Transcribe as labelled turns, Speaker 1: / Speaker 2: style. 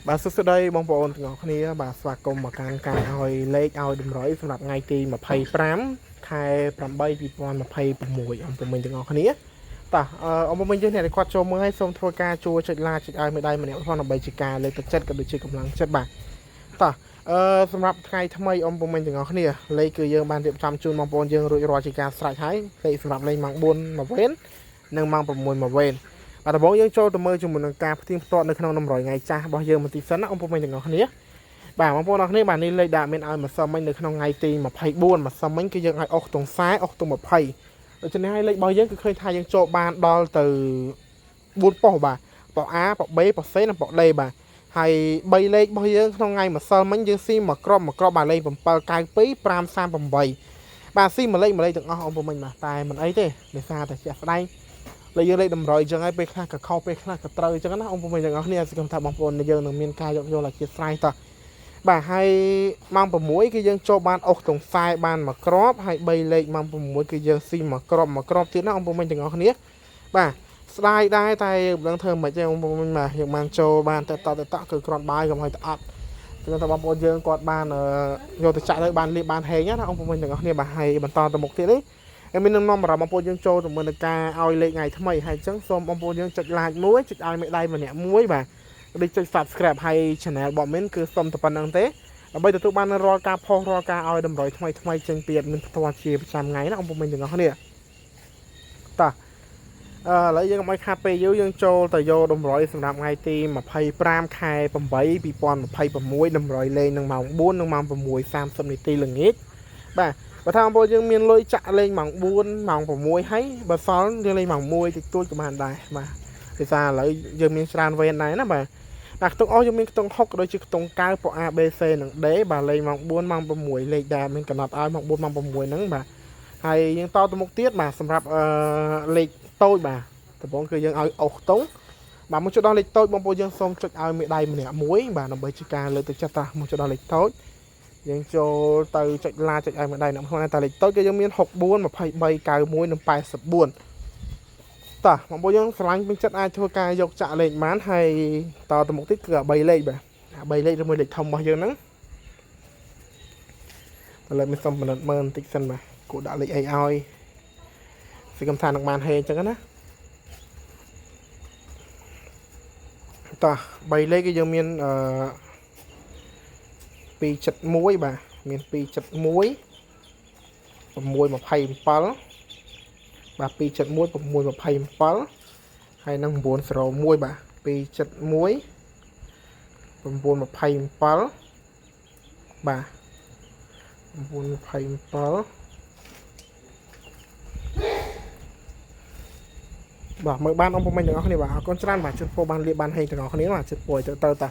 Speaker 1: បាទសួស្តីបងប្អូនទាំងអស់គ្នាបាទស្វាគមន៍មកកាន់ការឲ្យលេខឲ្យតម្រុយសម្រាប់ថ្ងៃទី25ខែ8 2026អង្គពុំទាំងអស់គ្នាតោះអង្គពុំយើងអ្នកដែលគាត់ចូលមើលឲ្យសូមធ្វើការជួយចុច like ចុចឲ្យមេដៃម្នាក់ផងដើម្បីជាការលើកទឹកចិត្តក៏ដូចជាកម្លាំងចិត្តបាទតោះសម្រាប់ថ្ងៃថ្មីអង្គពុំទាំងអស់គ្នាលេខគឺយើងបានរៀបចំជូនបងប្អូនយើងរួចរាល់ជាការស្រេចហើយលេខសម្រាប់លេខម៉ោង4មកវេននិងម៉ោង6មកវេនបាទដំបូងយើងចូលទៅមើលជាមួយនឹងការផ្ទៀងផ្ទាត់នៅក្នុងតម្រុយថ្ងៃចាស់របស់យើងបន្តិចសិនណាអង្គពុំទាំងអស់គ្នាបាទបងប្អូនអរគ្នាបាទនេះលេខដាក់មានឲ្យម្សិលមិញនៅក្នុងថ្ងៃទី24ម្សិលមិញគឺយើងឲ្យអុសទង40អុសទង20ដូច្នេះហើយលេខរបស់យើងគឺឃើញថាយើងចូលបានដល់ទៅ4ប៉ុស្តិ៍បាទប៉ុស្តិ៍ A ប៉ុស្តិ៍ B ប៉ុស្តិ៍ C និងប៉ុស្តិ៍ D បាទហើយ3លេខរបស់យើងក្នុងថ្ងៃម្សិលមិញយើងស៊ីមកក្របបាទលេខ792 538បាទស៊ីមួយលេខទាំងអស់អង្គពុំមិញបាទតែមិនអីទេដោយសារតែជាក់ស្ដែងលេខយើងលេខតម្រុយអញ្ចឹងហើយពេលខ្លះក៏ខុសពេលខ្លះក៏ត្រូវអញ្ចឹងណាអង្គពុំទាំងអស់គ្នាសង្ឃឹមថាបងប្អូនយើងនឹងមានការយកយល់អធិស្ឋានតោះបាទហើយម៉ោង6គឺយើងចូលបានអុសទង40បានមួយក្របហើយ3លេខម៉ោង6គឺយើងស៊ីមកក្របទៀតណាអង្គពុំទាំងអស់គ្នាបាទស្ដាយដែរតែមិនដឹងធ្វើមិនទេអង្គពុំបាទយើងបានចូលបានទៅតគឺគ្រាន់បាយកុំឲ្យទៅអត់គឺថាបងប្អូនយើងគាត់បានយកទៅចាក់ទៅបានលៀបបានហេងណាអង្គពុំទាំងអស់គ្នាបាទហើយបន្តទៅមុខទៀតនេះមាននឹងនាំបងប្អូនយើងចូលទៅមើលការឲ្យលេខថ្ងៃថ្មីហើយអញ្ចឹងសូមបងប្អូនយើងចុច like មួយចុចឲ្យមេដៃម្នាក់មួយបាទដូចចុច subscribe ហើយ channel របស់មីនគឺសូមតែប៉ុណ្្នឹងទេដើម្បីទទួលបានរាល់ការផុសរាល់ការឲ្យតម្រុយថ្មីចេញពីអត់មានផ្ទាល់ជាប្រចាំថ្ងៃណាបងប្អូនទាំងអស់គ្នាតោះឥឡូវយើងមកខាត់ពេលយើងចូលទៅយកតម្រុយសម្រាប់ថ្ងៃទី25ខែ8 2026តម្រុយលេងនឹងម៉ោង4និងម៉ោង6:30នាទីល្ងាចបាទបើថាបងប្អូនយើងមានលុយចាក់លេងម៉ោង4ម៉ោង6ហើយបើសល់យើងលេងម៉ោង1តិចតួចក៏បានដែរបាទភាសាឥឡូវយើងមានច្រើនវេនដែរណាបាទតែខ្ទង់អស់យើងមានខ្ទង់6ក៏ដូចជាខ្ទង់9ប៉ុ A B C និង D បាទលេងម៉ោង4ម៉ោង6លេខដែលមានកំណត់ឲ្យម៉ោង4ម៉ោង6ហ្នឹងបាទហើយយើងតទៅមុខទៀតបាទសម្រាប់លេខតូចបាទដំបូងគឺយើងឲ្យអុសខ្ទង់បាទមកចុចដល់លេខតូចបងប្អូនយើងសូមចុចឲ្យមេដៃម្នាក់មួយបាទដើម្បីជាការលើកទឹកចិត្តតាមកចុចដល់លេខតូចយើងចូលទៅចុចឡាចុចឲ្យម្ដាយអ្នកខ្លួនតែលេខតូចគឺយើងមាន64 23 91និង84តោះបងប្អូនយើងស្រឡាញ់ពេញចិត្តអាចធ្វើការយកចាក់លេខបានហើយតទៅមុខទៀតគឺ3លេខបាទ3លេខឬមួយលេខធំរបស់យើងហ្នឹងឥឡូវមានសុំពិនិត្យមើលបន្តិចសិនបាទគួរដាក់លេខអីឲ្យសង្ឃឹមថានឹងបានហេអញ្ចឹងណាតោះ3លេខគឺយើងមាន271បាទមាន271 627បាទ271 627ហើយនឹង901បាទ271 927បាទ927បាទមើលបានអង្គពុំទាំងអស់គ្នាបាទអរគុណច្រើនបាទជូនពរបានលៀបបានហេងទាំងអស់គ្នាបាទជូនពរទៅតា